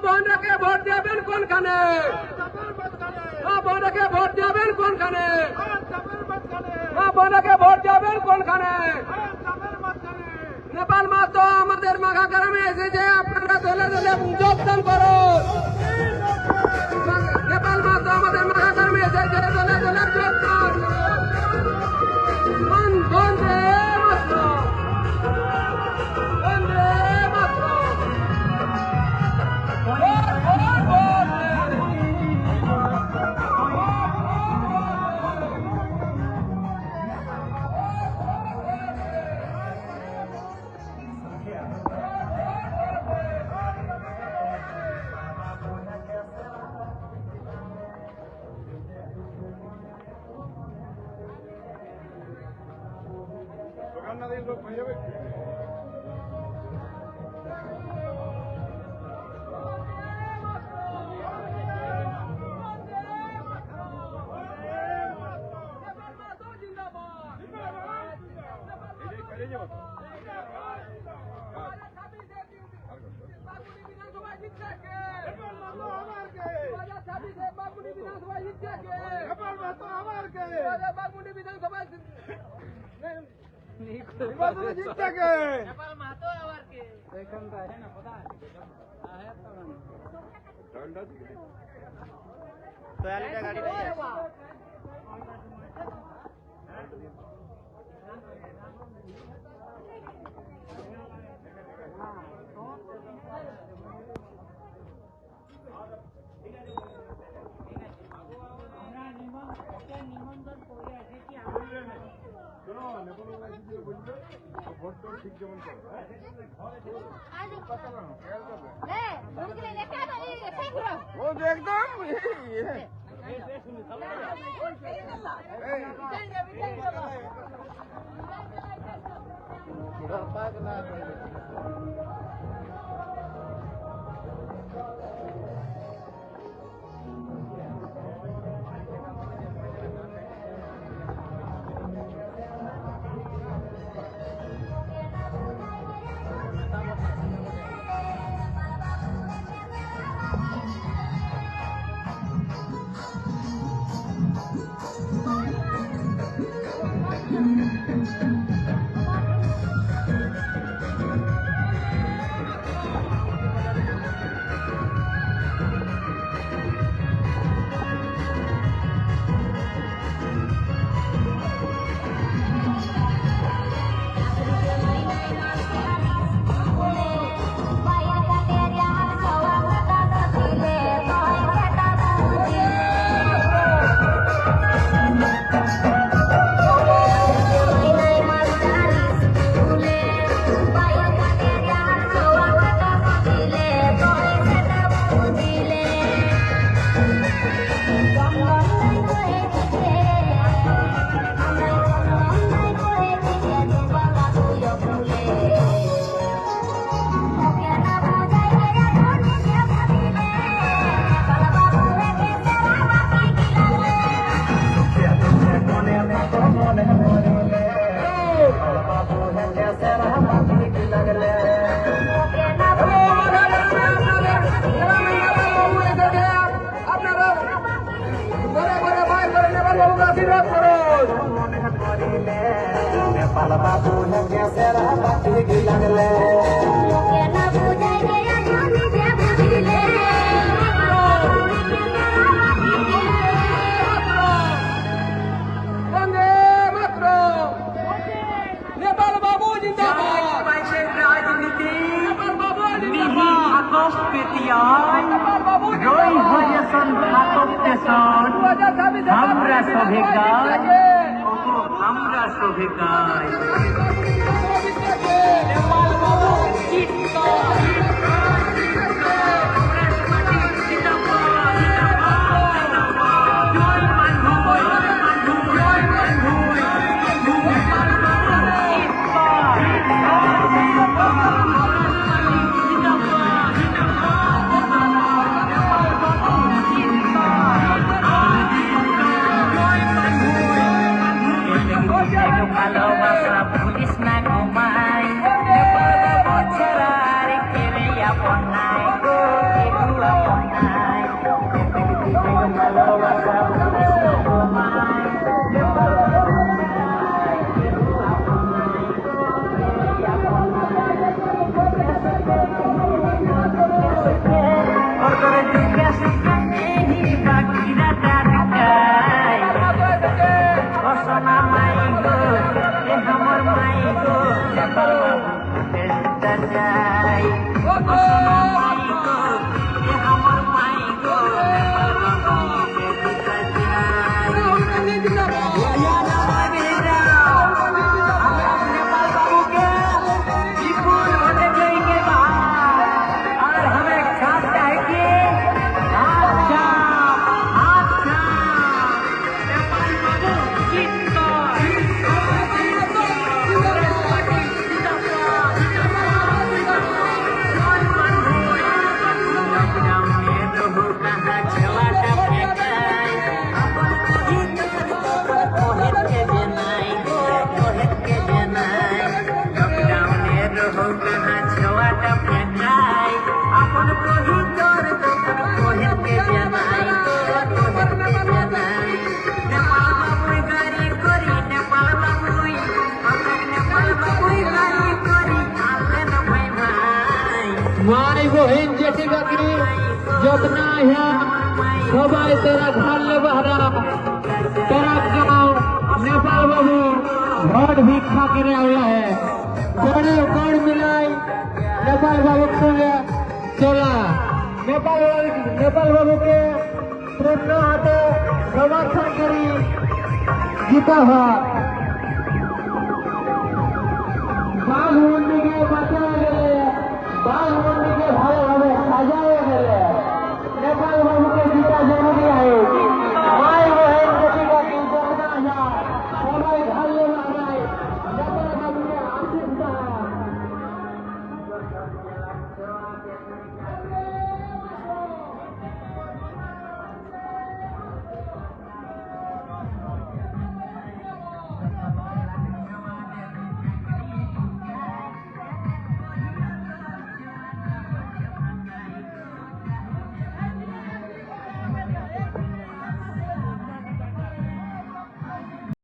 বোনকে ভোট দেবেন কোনখানে? বোনকে ভোট দেবেন কোনখানে? বোনকে ভোট দেবেন কোনখানে? নেপাল মা তো আমাদের মাঘা গ্রামে এসেছে, আপনারা দলে দলে যোগদান করুন। নেপাল মা তো আমাদের মাঘা গ্রামে এসেছে, দলে দলে যোগদান। বন্দে মাতরম, বন্দে মাতরম। যতনা সবাই তোরা ঢাললে বাহারা তোরা গাঁও नेपाल बाबू भोट भिक्षा करे आया है कौन मिलाई नेपाल बाबू संगे चला नेपाल बाबू के प्रश्न हाथे समर्थन करी जीता हुआ बाघ मंडी के बचाए गए बाघ मंडी के भावे भावे सजाए गए नेपाल बाबू के जीता जरूरी है माय बहन देखिएगा कि जगना है सबाई ढालने वाला है नेपाल बाबू के आशीष है